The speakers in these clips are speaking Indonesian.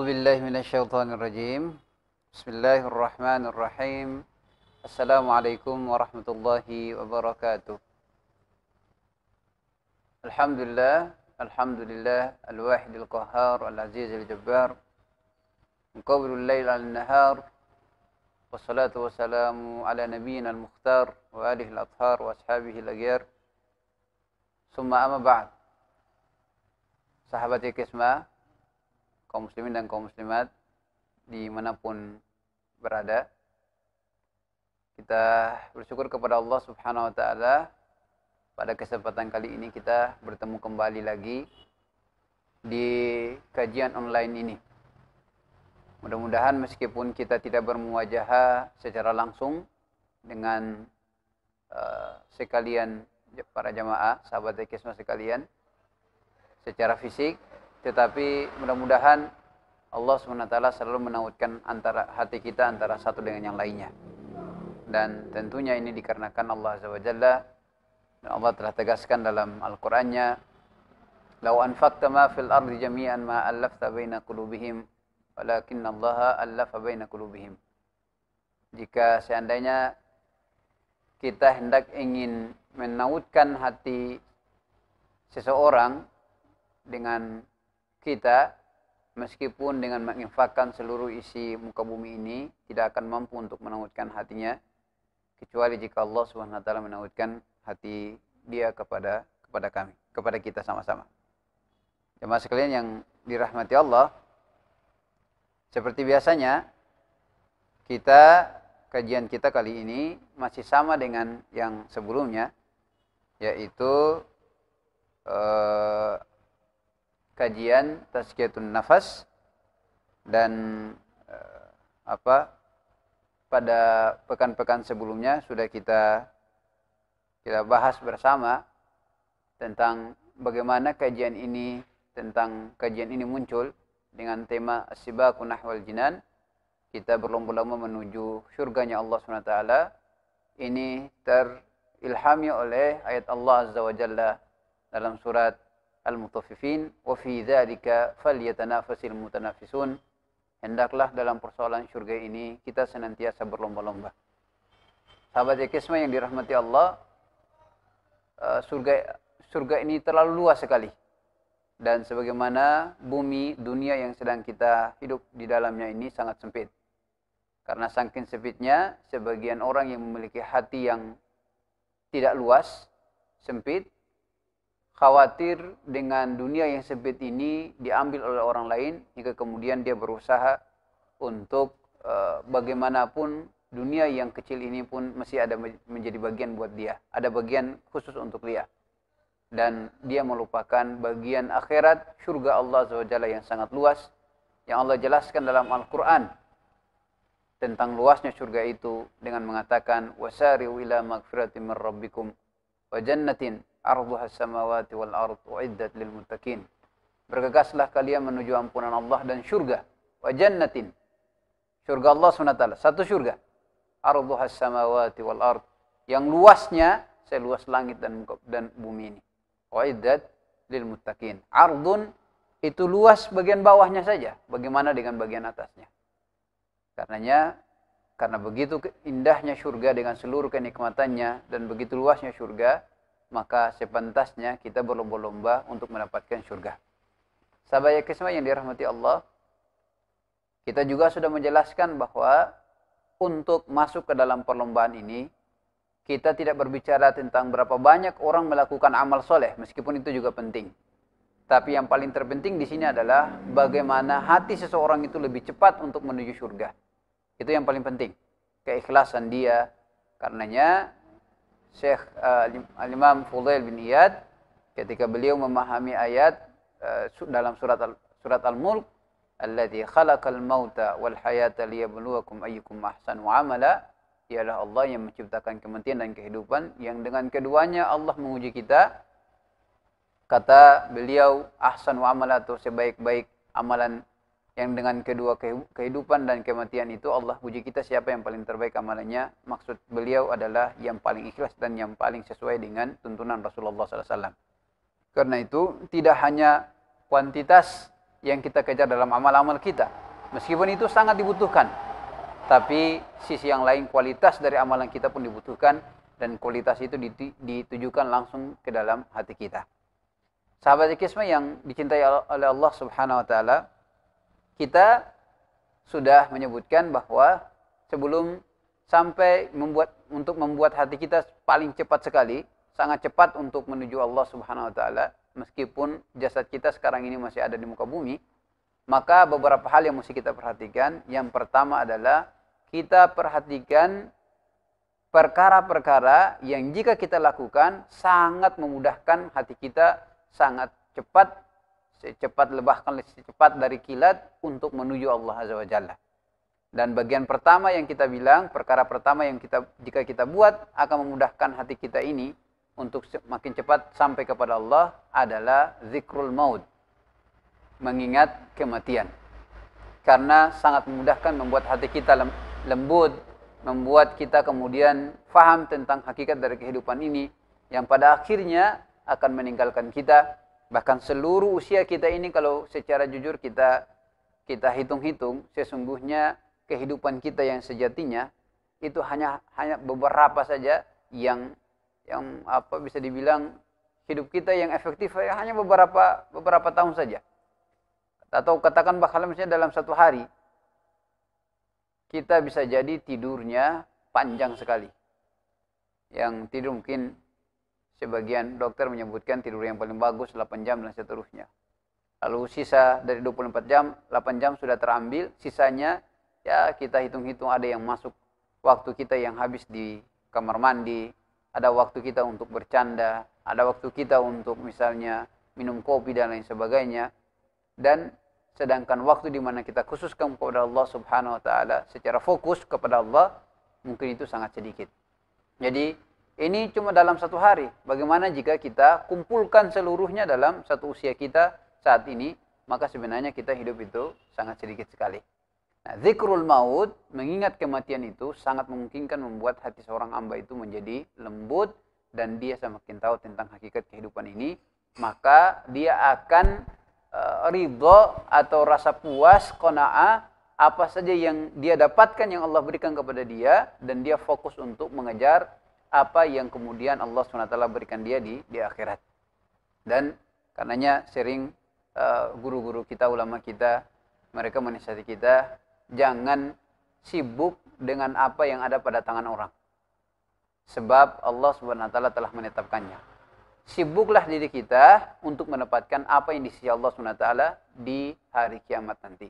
بالله من الشيطان الرجيم بسم الله الرحمن الرحيم السلام عليكم ورحمة الله وبركاته الحمد لله الواحد القهار العزيز الجبار مقبل الليل على النهار والصلاة والسلام على نبينا المختار وآله الأطهار وأصحابه الأغيار ثم أما بعد. Sahabat Hikmah, kaum muslimin dan kaum muslimat dimanapun berada, kita bersyukur kepada Allah Subhanahu wa Ta'ala. Pada kesempatan kali ini kita bertemu kembali lagi di kajian online ini. Mudah-mudahan meskipun kita tidak bermuwajahah secara langsung dengan sekalian para jamaah, sahabat Hikmah sekalian, secara fisik, tetapi mudah-mudahan Allah SWT selalu menautkan antara hati kita antara satu dengan yang lainnya. Dan tentunya ini dikarenakan Allah Azza wa Jalla, dan Allah telah tegaskan dalam Al-Qur'annya, "Lau anfaqta ma fil ardi jami'an ma allafta baina qulubihim, walakinallaha allafa baina qulubihim." Jika seandainya kita hendak ingin menautkan hati seseorang dengan kita, meskipun dengan menginfakkan seluruh isi muka bumi ini, tidak akan mampu untuk menautkan hatinya, kecuali jika Allah Subhanahu wa Ta'ala menautkan hati dia kepada kami, kepada kita sama-sama. Jemaah sekalian yang dirahmati Allah, seperti biasanya kajian kita kali ini masih sama dengan yang sebelumnya, yaitu kajian tazkiyatun nafas. Dan pada pekan-pekan sebelumnya sudah kita bahas bersama tentang bagaimana kajian ini muncul dengan tema as-sibaqu nahwal jinan. Kita berlomba-lomba menuju surganya Allah SWT. Ini terilhami oleh ayat Allah Azza wa Jalla dalam surat Al-Mutaffifin, wa fi dzalika falyatanafasil mutanafisun. Hendaklah dalam persoalan surga ini kita senantiasa berlomba-lomba. Sahabat Hikmah yang dirahmati Allah, surga ini terlalu luas sekali. Dan sebagaimana dunia yang sedang kita hidup di dalamnya ini sangat sempit. Karena saking sempitnya, sebagian orang yang memiliki hati yang tidak luas, sempit, khawatir dengan dunia yang sempit ini diambil oleh orang lain, hingga kemudian dia berusaha untuk bagaimanapun dunia yang kecil ini pun masih ada menjadi bagian buat dia. Ada bagian khusus untuk dia. Dan dia melupakan bagian akhirat, surga Allah Azza wa Jalla yang sangat luas, yang Allah jelaskan dalam Al-Quran tentang luasnya surga itu dengan mengatakan, "Wasari'u ila magfiratin min rabbikum wa jannatin arduhas samawati wal ard uiddat lil muttaqin." Bergegaslah kalian menuju ampunan Allah dan surga. Wa jannatin, surga Allah SWT, satu surga. Arduhas samawati wal ard, yang luasnya seluas langit dan bumi ini. Uiddat lil muttaqin. Ardun itu luas bagian bawahnya saja, bagaimana dengan bagian atasnya? Karena begitu indahnya surga dengan seluruh kenikmatannya dan begitu luasnya surga, maka sepantasnya kita berlomba-lomba untuk mendapatkan surga. Sahabat Hikmah yang dirahmati Allah, kita juga sudah menjelaskan bahwa untuk masuk ke dalam perlombaan ini, kita tidak berbicara tentang berapa banyak orang melakukan amal soleh, meskipun itu juga penting. Tapi yang paling terpenting di sini adalah bagaimana hati seseorang itu lebih cepat untuk menuju surga. Itu yang paling penting. Keikhlasan dia. Karenanya Syekh Al-Imam Fudail bin Iyad, ketika beliau memahami ayat dalam surat Al-Mulk, "Alladzi khalaqal mauta wal hayata liyabluwakum ayyukum ahsanu amala." Dialah Allah yang menciptakan kematian dan kehidupan, yang dengan keduanya Allah menguji kita. Kata beliau, ahsanu amala, atau sebaik-baik amalan, yang dengan kedua kehidupan dan kematian itu Allah uji kita siapa yang paling terbaik amalannya. Maksud beliau adalah yang paling ikhlas dan yang paling sesuai dengan tuntunan Rasulullah SAW. Karena itu tidak hanya kuantitas yang kita kejar dalam amal-amal kita. Meskipun itu sangat dibutuhkan, tapi sisi yang lain kualitas dari amalan kita pun dibutuhkan, dan kualitas itu ditujukan langsung ke dalam hati kita. Sahabat Kisma yang dicintai oleh Allah Subhanahu wa taala, kita sudah menyebutkan bahwa sebelum sampai membuat hati kita paling cepat sekali, sangat cepat untuk menuju Allah Subhanahu wa taala, meskipun jasad kita sekarang ini masih ada di muka bumi, maka beberapa hal yang mesti kita perhatikan. Yang pertama adalah kita perhatikan perkara-perkara yang jika kita lakukan sangat memudahkan hati kita, sangat cepat, bahkan secepat dari kilat untuk menuju Allah Azza wa Jalla. Dan bagian pertama yang kita bilang, perkara pertama yang jika kita buat akan memudahkan hati kita ini untuk makin cepat sampai kepada Allah adalah zikrul maut, mengingat kematian. Karena sangat memudahkan membuat hati kita lembut, membuat kita kemudian faham tentang hakikat dari kehidupan ini, yang pada akhirnya akan meninggalkan kita. Bahkan seluruh usia kita ini, kalau secara jujur kita hitung-hitung, sesungguhnya kehidupan kita yang sejatinya itu hanya beberapa saja yang bisa dibilang hidup kita yang efektif hanya beberapa tahun saja. Atau katakan bahkan misalnya dalam satu hari kita bisa jadi tidurnya panjang sekali. Yang tidur mungkin sebagian dokter menyebutkan tidur yang paling bagus 8 jam dan seterusnya. Lalu sisa dari 24 jam, 8 jam sudah terambil, sisanya ya kita hitung-hitung ada yang masuk waktu kita yang habis di kamar mandi, ada waktu kita untuk bercanda, ada waktu kita untuk misalnya minum kopi dan lain sebagainya. Dan sedangkan waktu di mana kita khususkan kepada Allah Subhanahu wa taala secara fokus kepada Allah, mungkin itu sangat sedikit. Jadi ini cuma dalam satu hari. Bagaimana jika kita kumpulkan seluruhnya dalam satu usia kita saat ini, maka sebenarnya kita hidup itu sangat sedikit sekali. Nah, zikrul maut, mengingat kematian itu sangat memungkinkan membuat hati seorang hamba itu menjadi lembut, dan dia semakin tahu tentang hakikat kehidupan ini, maka dia akan ridho atau rasa puas, qanaah, apa saja yang dia dapatkan yang Allah berikan kepada dia, dan dia fokus untuk mengejar apa yang kemudian Allah SWT berikan dia di akhirat. Dan karenanya sering guru-guru kita, ulama kita, mereka menasihati kita, jangan sibuk dengan apa yang ada pada tangan orang, sebab Allah SWT telah menetapkannya. Sibuklah diri kita untuk mendapatkan apa yang di sisi Allah SWT di hari kiamat nanti.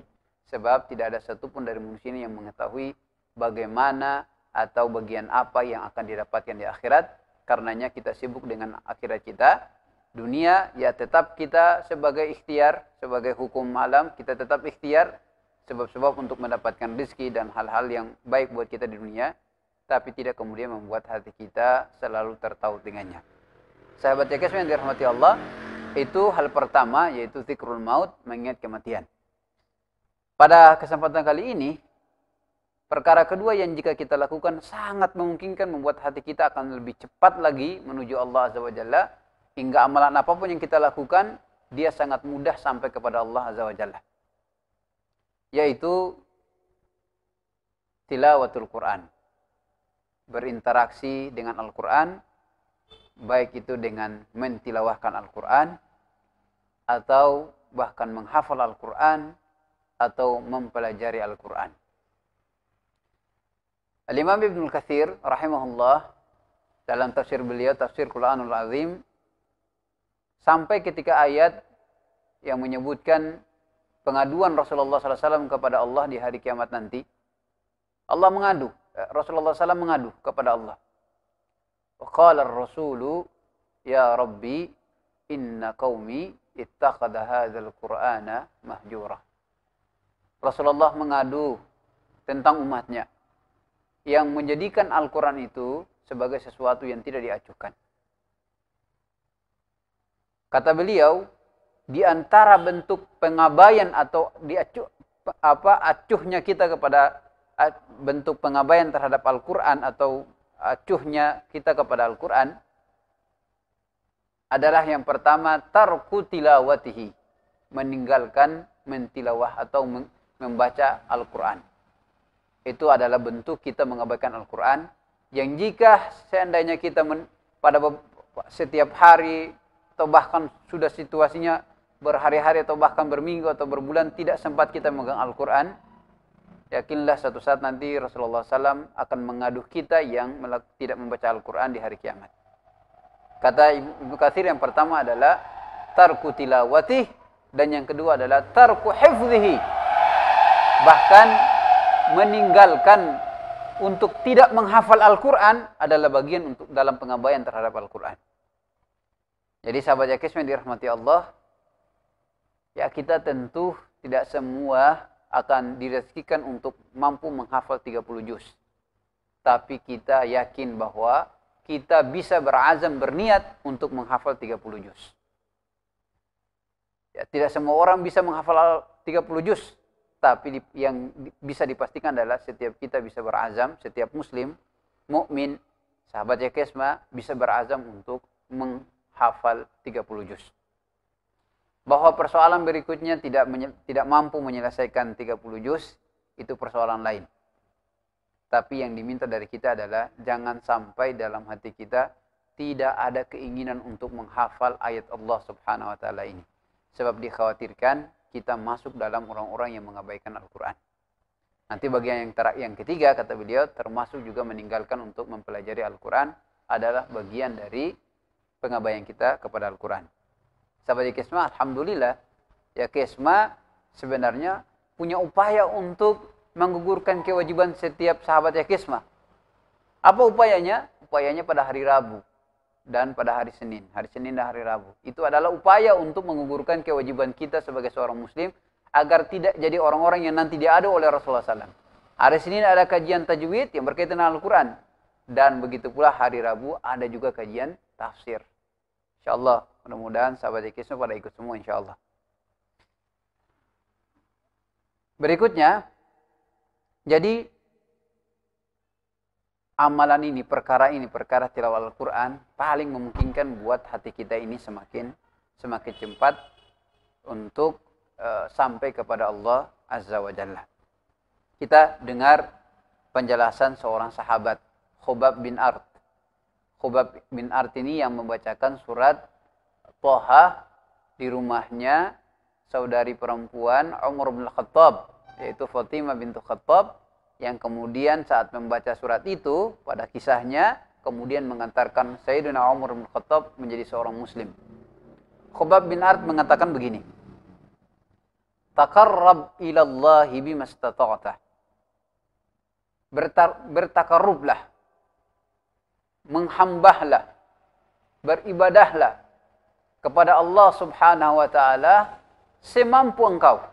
Sebab tidak ada satupun dari manusia ini yang mengetahui bagaimana atau bagian apa yang akan didapatkan di akhirat. Karenanya kita sibuk dengan akhirat kita. Dunia ya tetap kita sebagai ikhtiar, sebagai hukum alam, kita tetap ikhtiar sebab-sebab untuk mendapatkan rezeki dan hal-hal yang baik buat kita di dunia. Tapi tidak kemudian membuat hati kita selalu tertaut dengannya. Sahabat Kisma yang dirahmati Allah, itu hal pertama, yaitu zikrul maut, mengingat kematian. Pada kesempatan kali ini, perkara kedua yang jika kita lakukan sangat memungkinkan membuat hati kita akan lebih cepat lagi menuju Allah Azza wa Jalla, hingga amalan apapun yang kita lakukan, dia sangat mudah sampai kepada Allah Azza wa Jalla. Yaitu tilawatul Quran. Berinteraksi dengan Al-Quran, baik itu dengan mentilawahkan Al-Quran, atau bahkan menghafal Al-Quran, atau mempelajari Al-Quran. Al-Imam Ibnu Katsir rahimahullah dalam tafsir beliau, tafsir Quranul Azim, sampai ketika ayat yang menyebutkan pengaduan Rasulullah SAW kepada Allah di hari kiamat nanti. Allah mengadu, Rasulullah SAW mengadu kepada Allah. Qala ar-rasulu ya Rabbi inna qaumi ittakhadha hadzal Qur'ana mahjura. Rasulullah mengadu tentang umatnya yang menjadikan Al-Quran itu sebagai sesuatu yang tidak diacuhkan. Kata beliau, di antara bentuk pengabaian atau acuhnya kita kepada bentuk pengabaian terhadap Al-Quran atau acuhnya kita kepada Al-Quran adalah yang pertama tarku tilawatihi, meninggalkan mentilawah atau membaca Al-Quran. Itu adalah bentuk kita mengabaikan Al-Quran, yang jika seandainya kita pada setiap hari atau bahkan sudah situasinya berhari-hari atau bahkan berminggu atau berbulan tidak sempat kita memegang Al-Quran, yakinlah suatu saat nanti Rasulullah SAW akan mengaduh kita yang tidak membaca Al-Quran di hari kiamat. Kata Ibnu Katsir, yang pertama adalah tarku tilawatih, dan yang kedua adalah tarku hifzihi. Bahkan meninggalkan untuk tidak menghafal Al-Quran adalah bagian untuk dalam pengabaian terhadap Al-Quran. Jadi sahabat Yakis yang dirahmati Allah, ya kita tentu tidak semua akan direzekikan untuk mampu menghafal 30 juz. Tapi kita yakin bahwa kita bisa berazam, berniat untuk menghafal 30 juz. Ya, tidak semua orang bisa menghafal 30 juz. Tapi yang bisa dipastikan adalah setiap kita bisa berazam, setiap muslim, mukmin, sahabat Yakesma bisa berazam untuk menghafal 30 juz. Bahwa persoalan berikutnya tidak mampu menyelesaikan 30 juz, itu persoalan lain. Tapi yang diminta dari kita adalah jangan sampai dalam hati kita tidak ada keinginan untuk menghafal ayat Allah Subhanahu wa taala ini. Sebab dikhawatirkan kita masuk dalam orang-orang yang mengabaikan Al-Quran. Nanti bagian yang ketiga, kata beliau, termasuk juga meninggalkan untuk mempelajari Al-Quran adalah bagian dari pengabaian kita kepada Al-Quran. Sahabat Yakesma, alhamdulillah, Yakesma sebenarnya punya upaya untuk menggugurkan kewajiban setiap sahabat Yakesma. Apa upayanya? Upayanya pada hari Rabu dan pada hari Senin. Hari Senin dan hari Rabu. Itu adalah upaya untuk menggugurkan kewajiban kita sebagai seorang muslim agar tidak jadi orang-orang yang nanti diadu oleh Rasulullah SAW. Hari Senin ada kajian tajwid yang berkaitan dengan Al-Quran. Dan begitu pula hari Rabu ada juga kajian tafsir. InsyaAllah, mudah-mudahan sahabat Yakisma pada ikut semua insyaAllah. Berikutnya, jadi amalan ini, perkara tilawah Al-Quran paling memungkinkan buat hati kita ini semakin cepat untuk sampai kepada Allah Azza wa Jalla. Kita dengar penjelasan seorang sahabat, Khubab bin Art. Khubab bin Art ini yang membacakan surat Thaha di rumahnya saudari perempuan Umar bin Khattab, yaitu Fatimah bintu Khattab, yang kemudian saat membaca surat itu, pada kisahnya, kemudian mengantarkan Sayyidina Umar bin Khattab menjadi seorang muslim. Khubab bin Art mengatakan begini, Taqarrab ilallahi bimastata'ta. Bertakarrublah, menghambahlah, beribadahlah kepada Allah Subhanahu wa ta'ala semampu engkau.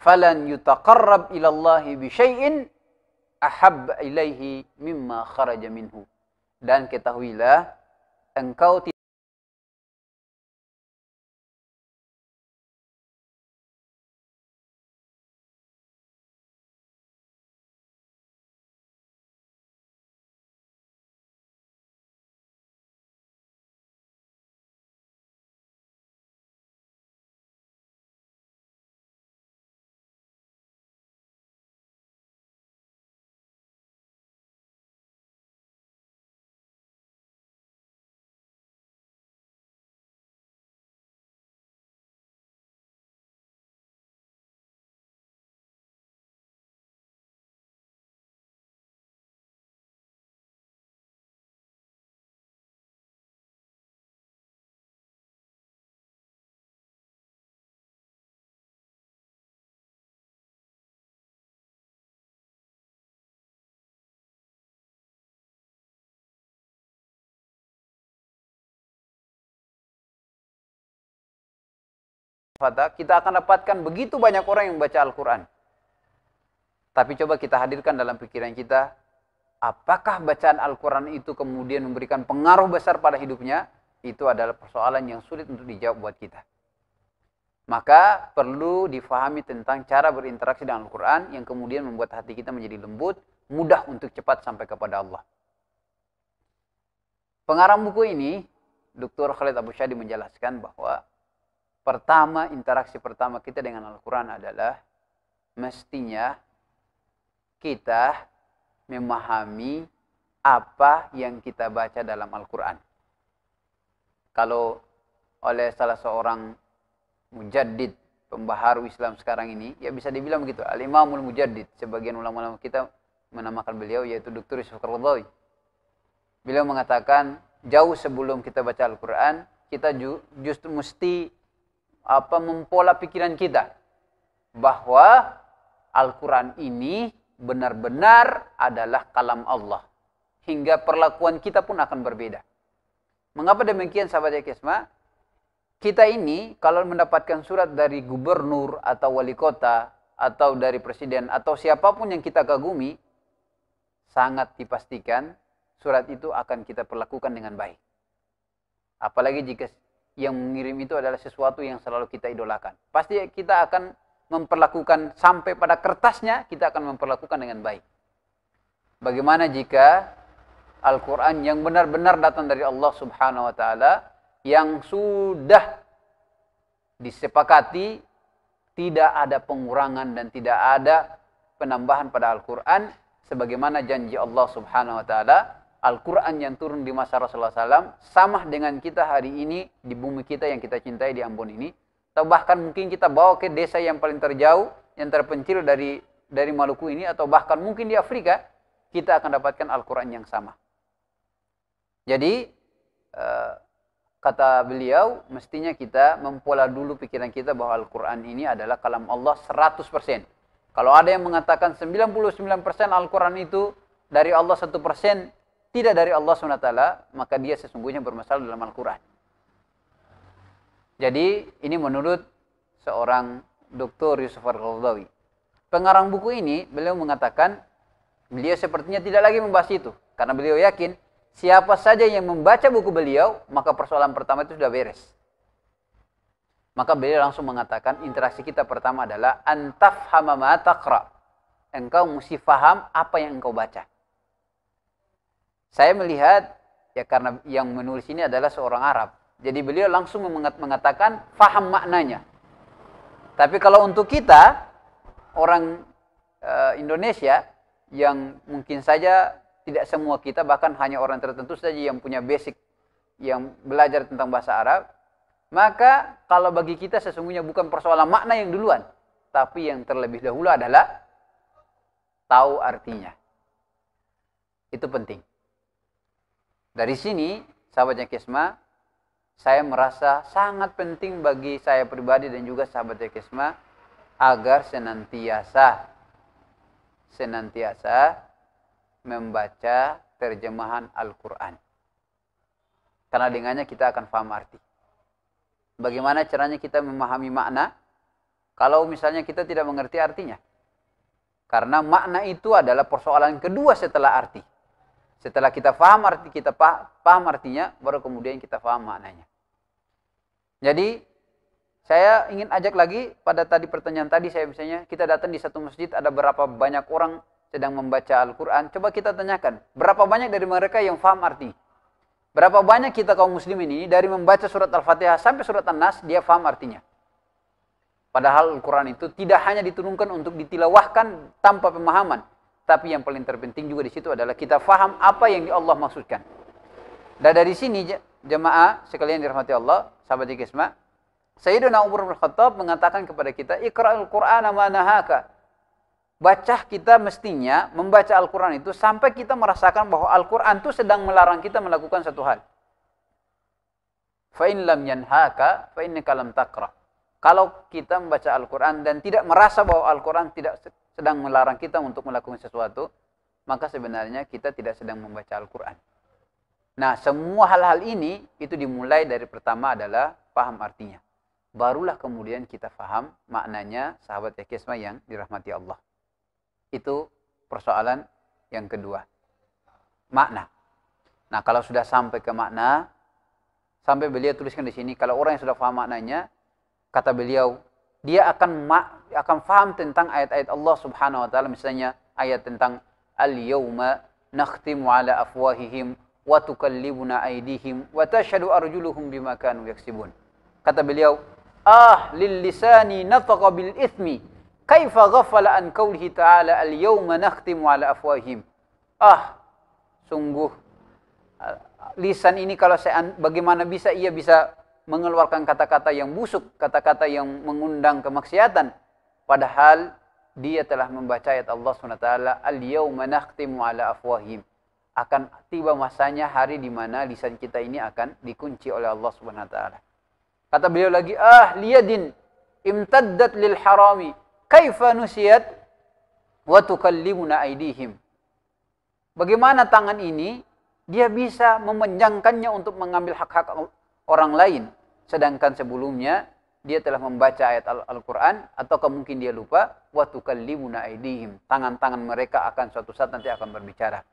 Falan yutaqarrab ilallahi bisyai'in ahabba ilaihi mimma kharaja minhu. Dan ketahuilah, engkau tidak kita akan dapatkan begitu banyak orang yang membaca Al-Quran. Tapi coba kita hadirkan dalam pikiran kita, apakah bacaan Al-Quran itu kemudian memberikan pengaruh besar pada hidupnya? Itu adalah persoalan yang sulit untuk dijawab buat kita. Maka perlu difahami tentang cara berinteraksi dengan Al-Quran yang kemudian membuat hati kita menjadi lembut, mudah untuk cepat sampai kepada Allah. Pengarang buku ini, Dr. Khalid Abu Shadi menjelaskan bahwa pertama, interaksi pertama kita dengan Al-Quran adalah mestinya kita memahami apa yang kita baca dalam Al-Quran. Kalau oleh salah seorang mujaddid, pembaharu Islam sekarang ini, ya bisa dibilang begitu, Al-Imamul Mujaddid. Sebagian ulama-ulama kita menamakan beliau, yaitu Dr. Yusuf Qaradawi. Beliau mengatakan, jauh sebelum kita baca Al-Quran, kita justru mesti mempola pikiran kita bahwa Al-Quran ini benar-benar adalah kalam Allah, hingga perlakuan kita pun akan berbeda. Mengapa demikian, sahabat Ekesma? Kita ini kalau mendapatkan surat dari gubernur atau wali kota atau dari presiden atau siapapun yang kita kagumi, sangat dipastikan surat itu akan kita perlakukan dengan baik. Apalagi jika yang mengirim itu adalah sesuatu yang selalu kita idolakan. Pasti kita akan memperlakukan sampai pada kertasnya, kita akan memperlakukan dengan baik. Bagaimana jika Al-Quran yang benar-benar datang dari Allah Subhanahu wa Ta'ala, yang sudah disepakati tidak ada pengurangan dan tidak ada penambahan pada Al-Quran, sebagaimana janji Allah Subhanahu wa Ta'ala, Al-Quran yang turun di masa Rasulullah SAW sama dengan kita hari ini di bumi kita yang kita cintai di Ambon ini, atau bahkan mungkin kita bawa ke desa yang paling terjauh, yang terpencil dari Maluku ini, atau bahkan mungkin di Afrika, kita akan dapatkan Al-Quran yang sama. Jadi kata beliau, mestinya kita mempola dulu pikiran kita bahwa Al-Quran ini adalah kalam Allah 100%. Kalau ada yang mengatakan 99% Al-Quran itu dari Allah 1%, tidak dari Allah SWT, maka dia sesungguhnya bermasalah dalam Al-Quran. Jadi ini menurut seorang Dr. Yusuf Qaradawi. Pengarang buku ini, beliau mengatakan, beliau sepertinya tidak lagi membahas itu. Karena beliau yakin, siapa saja yang membaca buku beliau, maka persoalan pertama itu sudah beres. Maka beliau langsung mengatakan, interaksi kita pertama adalah antafhama ma taqra. Engkau mesti faham apa yang engkau baca. Saya melihat, ya karena yang menulis ini adalah seorang Arab. Jadi beliau langsung mengatakan, faham maknanya. Tapi kalau untuk kita, orang Indonesia, yang mungkin saja tidak semua kita, bahkan hanya orang tertentu saja yang punya basic, yang belajar tentang bahasa Arab, maka kalau bagi kita sesungguhnya bukan persoalan makna yang duluan, tapi yang terlebih dahulu adalah tahu artinya. Itu penting. Dari sini, sahabat Kesma, saya merasa sangat penting bagi saya pribadi dan juga sahabat Kesma, agar senantiasa membaca terjemahan Al-Quran. Karena dengannya kita akan paham arti. Bagaimana caranya kita memahami makna kalau misalnya kita tidak mengerti artinya? Karena makna itu adalah persoalan kedua setelah arti. Setelah kita paham arti, kita paham artinya, baru kemudian kita paham maknanya. Jadi saya ingin ajak lagi pada tadi pertanyaan tadi, saya misalnya kita datang di satu masjid, ada berapa banyak orang sedang membaca Al-Quran. Coba kita tanyakan, berapa banyak dari mereka yang paham arti? Berapa banyak kita kaum muslimin ini dari membaca surat Al-Fatihah sampai surat An-Nas, dia paham artinya. Padahal Al-Quran itu tidak hanya diturunkan untuk ditilawahkan tanpa pemahaman, tapi yang paling terpenting juga di situ adalah kita faham apa yang Allah maksudkan. Dan dari sini jemaah sekalian dirahmati Allah, sahabat Kisma, Sayyidina Umar bin Khattab mengatakan kepada kita, Iqra'ul Qur'ana ma nahaka. Baca, kita mestinya membaca Al-Quran itu sampai kita merasakan bahwa Al-Quran itu sedang melarang kita melakukan satu hal. Fa in lam yanhaka fa innaka lam taqra. Kalau kita membaca Al-Quran dan tidak merasa bahwa Al-Quran tidak sedang melarang kita untuk melakukan sesuatu, maka sebenarnya kita tidak sedang membaca Al-Quran. Nah, semua hal-hal ini itu dimulai dari pertama adalah paham artinya. Barulah kemudian kita paham maknanya, sahabat Kisma yang dirahmati Allah. Itu persoalan yang kedua. Makna. Nah, kalau sudah sampai ke makna, sampai beliau tuliskan di sini, kalau orang yang sudah paham maknanya, kata beliau, dia akan paham tentang ayat-ayat Allah Subhanahu wa taala, misalnya ayat tentang al-yauma nakhtimu ala afwahihim wa tukallimuna aydihim wa tashhadu arjuluhum bima kanu yaksibun. Kata beliau, lil lisani nataqa bil ithmi kaifa ghafala an qaulihi ta'ala al yawma nakhtimu ala afwahihim. Sungguh lisan ini kalau bagaimana bisa ia bisa mengeluarkan kata-kata yang busuk, kata-kata yang mengundang kemaksiatan, padahal dia telah membaca ayat Allah SWT, al-yawma nakhtimu ala afwahihim. Akan tiba masanya hari di mana lisan kita ini akan dikunci oleh Allah SWT. Kata beliau lagi, liyadin imtaddat lil harami kaifa nusiyat wa tukallimuna aydihim. Bagaimana tangan ini dia bisa memanjangkannya untuk mengambil hak-hak orang lain, sedangkan sebelumnya dia telah membaca ayat Al-Quran, atau mungkin dia lupa, wa tukallimuna aydihim, tangan-tangan mereka akan suatu saat nanti akan berbicara.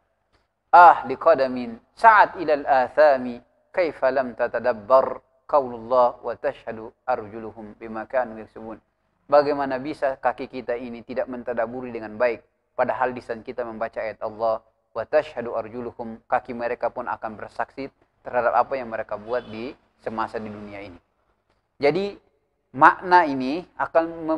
Liqadamin sa'at ilal athami kaifa lam tatadabbar qaulullah wa tashhadu arjuluhum bima kanu yaksubun. Bagaimana bisa kaki kita ini tidak mentadaburi dengan baik, padahal lisan kita membaca ayat Allah, wa tashhadu arjuluhum, kaki mereka pun akan bersaksi terhadap apa yang mereka buat di semasa di dunia ini. Jadi makna ini akan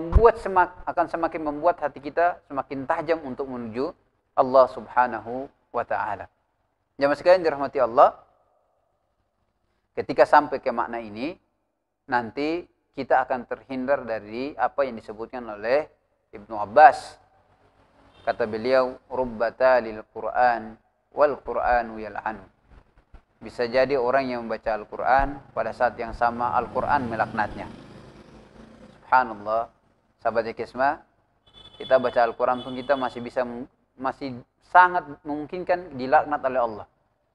semakin membuat hati kita semakin tajam untuk menuju Allah Subhanahu wa taala. Jamaah sekalian dirahmati Allah, ketika sampai ke makna ini, nanti kita akan terhindar dari apa yang disebutkan oleh Ibnu Abbas. Kata beliau, rubbata lil Qur'an wal Qur'anu yal'anu. Bisa jadi orang yang membaca Al-Quran, pada saat yang sama Al-Quran melaknatnya. Subhanallah, sahabat Kisma, kita baca Al-Quran pun kita masih sangat memungkinkan dilaknat oleh Allah.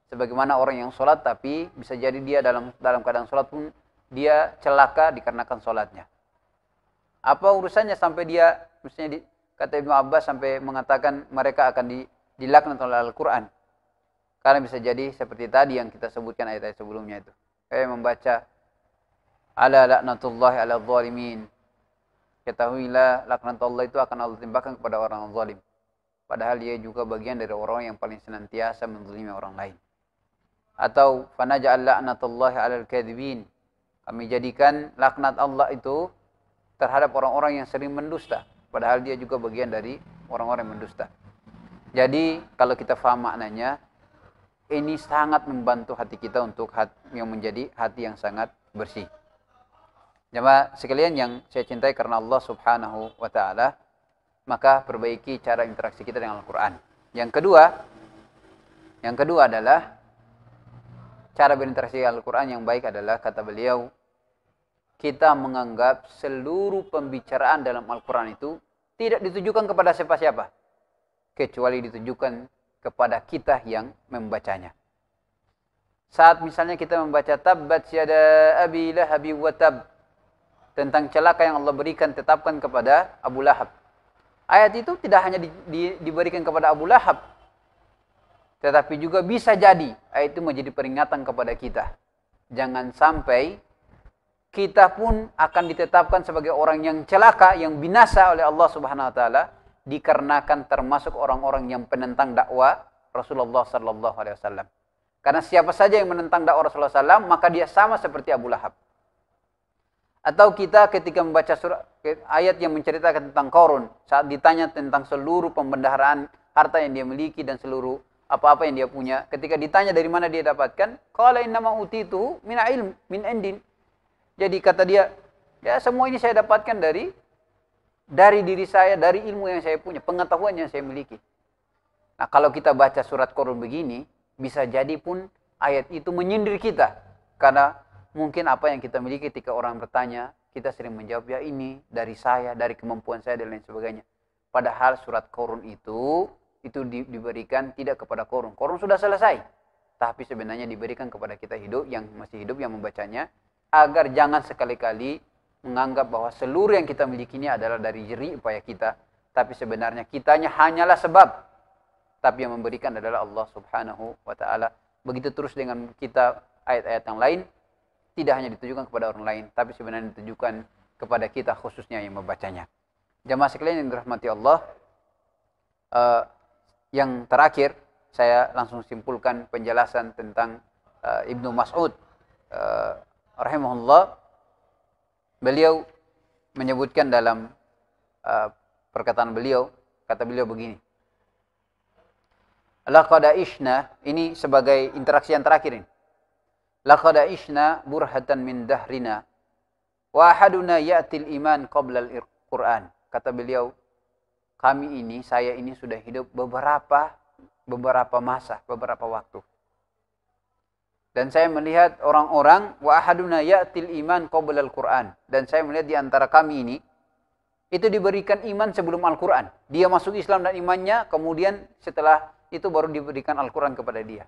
Sebagaimana orang yang sholat, tapi bisa jadi dia dalam keadaan sholat pun dia celaka dikarenakan sholatnya. Apa urusannya sampai dia, misalnya kata Ibnu Abbas sampai mengatakan mereka akan dilaknat oleh Al-Quran. Karena bisa jadi seperti tadi yang kita sebutkan ayat-ayat sebelumnya itu. Membaca ala laknatullahi ala zalimin. Ketahuilah laknat Allah itu akan Allah timpakan kepada orang zalim. Padahal dia juga bagian dari orang yang paling senantiasa menzalimi orang lain. Atau fanaja'al laknatullahi alal kadhibin. Kami jadikan laknat Allah itu terhadap orang-orang yang sering mendusta. Padahal dia juga bagian dari orang-orang yang mendusta. Jadi kalau kita faham maknanya, ini sangat membantu hati kita untuk yang menjadi hati yang sangat bersih. Jemaah sekalian yang saya cintai karena Allah Subhanahu wa taala, maka perbaiki cara interaksi kita dengan Al-Qur'an. Yang kedua adalah cara berinteraksi dengan Al-Qur'an yang baik adalah, kata beliau, kita menganggap seluruh pembicaraan dalam Al-Qur'an itu tidak ditujukan kepada siapa-siapa, kecuali ditujukan kepada kita yang membacanya. Saat misalnya kita membaca tabbat yada abi lahabi wa tab, tentang celaka yang Allah berikan tetapkan kepada Abu Lahab. Ayat itu tidak hanya diberikan kepada Abu Lahab, tetapi juga bisa jadi ayat itu menjadi peringatan kepada kita. Jangan sampai kita pun akan ditetapkan sebagai orang yang celaka, yang binasa oleh Allah Subhanahu wa taala, dikarenakan termasuk orang-orang yang penentang dakwah Rasulullah sallallahu alaihi wasallam. Karena siapa saja yang menentang dakwah Rasulullah sallallahu alaihi wasallam, maka dia sama seperti Abu Lahab. Atau kita ketika membaca ayat yang menceritakan tentang Qarun, saat ditanya tentang seluruh pembendaharaan harta yang dia miliki dan seluruh apa-apa yang dia punya, ketika ditanya dari mana dia dapatkan, qala innama utitu min ilm min indin. Jadi kata dia, ya semua ini saya dapatkan dari diri saya, dari ilmu yang saya punya, pengetahuan yang saya miliki. Nah, kalau kita baca surat Qarun begini, bisa jadi pun ayat itu menyindir kita. Karena mungkin apa yang kita miliki ketika orang bertanya, kita sering menjawab, ya ini dari saya, dari kemampuan saya, dan lain sebagainya. Padahal surat Qarun itu diberikan tidak kepada Qarun. Qarun sudah selesai. Tapi sebenarnya diberikan kepada kita yang masih hidup, yang membacanya, agar jangan sekali-kali menganggap bahwa seluruh yang kita miliki ini adalah dari jerih upaya kita. Tapi sebenarnya kitanya hanyalah sebab. Tapi yang memberikan adalah Allah Subhanahu wa ta'ala. Begitu terus dengan kita ayat-ayat yang lain, tidak hanya ditujukan kepada orang lain, tapi sebenarnya ditujukan kepada kita khususnya yang membacanya. Jamaah sekalian yang dirahmati Allah, yang terakhir saya langsung simpulkan penjelasan tentang Ibnu Mas'ud rahimahullah. Beliau menyebutkan dalam perkataan beliau, kata beliau begini. Laqad aishna, ini sebagai interaksi yang terakhir ini. Laqad aishna burhatan min dahrina wa ahaduna ya'til iman qabla al-Qur'an. Kata beliau, kami ini, saya ini sudah hidup beberapa masa, beberapa waktu. Dan saya melihat orang-orang wa ahaduna ya'til iman qabla al-Qur'an, dan saya melihat di antara kami ini itu diberikan iman sebelum Al-Qur'an. Dia masuk Islam dan imannya, kemudian setelah itu baru diberikan Al-Qur'an kepada dia.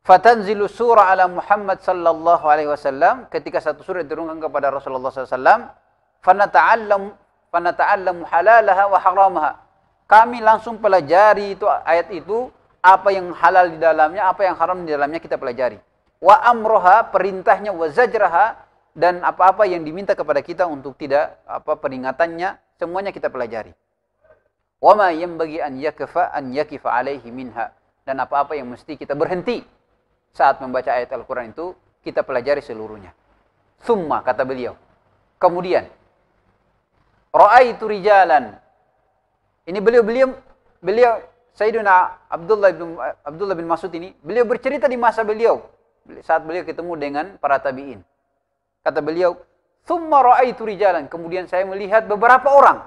Fatanzilu surah ala Muhammad sallallahu alaihi wasallam, ketika satu surah diturunkan kepada Rasulullah sallallahu alaihi wasallam, fanata'allamu halalaha wa haramaha. Kami langsung pelajari itu ayat itu, apa yang halal di dalamnya, apa yang haram di dalamnya kita pelajari. Wa amroha, perintahnya, wa zajraha, dan apa-apa yang diminta kepada kita untuk tidak, peringatannya, semuanya kita pelajari. Wa ma yanbaghi an yakifa alaihi minha, dan apa-apa yang mesti kita berhenti saat membaca ayat Al-Quran itu, kita pelajari seluruhnya. Summa, kata beliau, kemudian, ra'aitu rijalan. Ini beliau Sayyidina Abdullah bin Mas'ud ini, beliau bercerita di masa beliau, saat beliau ketemu dengan para tabi'in. Kata beliau, "Tsumma ra'aitu rijalan." Kemudian saya melihat beberapa orang.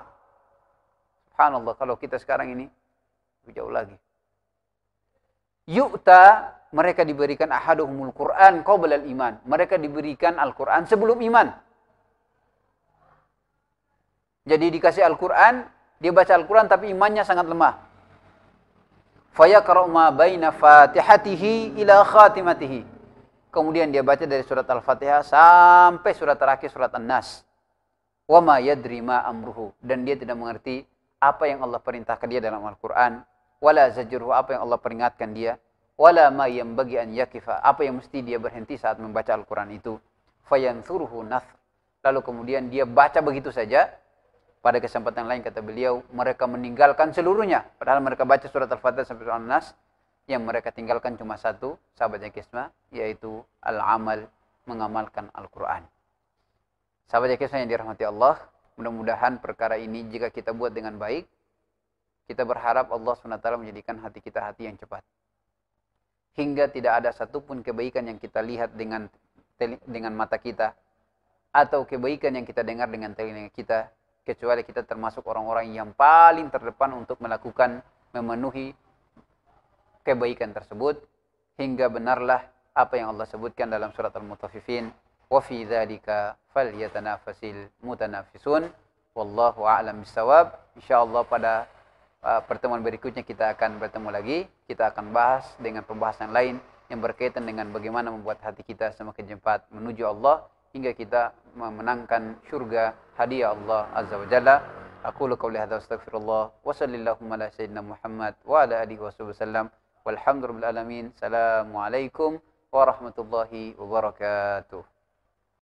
Subhanallah, kalau kita sekarang ini lebih jauh lagi. Yu'ta, mereka diberikan ahaduhumul Qur'an qabla al-iman. Mereka diberikan Al-Qur'an sebelum iman. Jadi dikasih Al-Qur'an, dia baca Al-Qur'an tapi imannya sangat lemah. Fayaqra'u ma baina fatihatihi ila khatimatihi. Kemudian dia baca dari surat Al-Fatihah sampai surat terakhir, surat An-Nas. Wa ma yadri ma amruhu, dan dia tidak mengerti apa yang Allah perintahkan dia dalam Al-Qur'an, wala zajruhu, apa yang Allah peringatkan dia, wala ma yanbaghi an yakifa, apa yang mesti dia berhenti saat membaca Al-Qur'an itu. Fayansuruhu nath, lalu kemudian dia baca begitu saja. Pada kesempatan lain kata beliau, mereka meninggalkan seluruhnya. Padahal mereka baca surat Al-Fatihah sampai surat An-Nas, yang mereka tinggalkan cuma satu, sahabatnya Kismah, yaitu al-amal, mengamalkan Al-Quran. Sahabatnya Kismah yang dirahmati Allah, mudah-mudahan perkara ini jika kita buat dengan baik, kita berharap Allah SWT menjadikan hati kita hati yang cepat. Hingga tidak ada satupun kebaikan yang kita lihat dengan mata kita, atau kebaikan yang kita dengar dengan telinga kita, kecuali kita termasuk orang-orang yang paling terdepan untuk melakukan, memenuhi kebaikan tersebut, hingga benarlah apa yang Allah sebutkan dalam surat Al-Mutaffifin, wa fi dzalika falyatanafasil mutanafisun, wallahu a'lam bissawab. Insyaallah pada pertemuan berikutnya kita akan bertemu lagi, kita akan bahas dengan pembahasan lain yang berkaitan dengan bagaimana membuat hati kita semakin cepat menuju Allah, hingga kita memenangkan syurga hadiah Allah Azza wa Jalla. Aqulu qawli hadza astaghfirullah wa sallallahu ala sayyidina Muhammad wa ala alihi wasallam. Walhamdulillahil alamin. Assalamualaikum warahmatullahi wabarakatuh.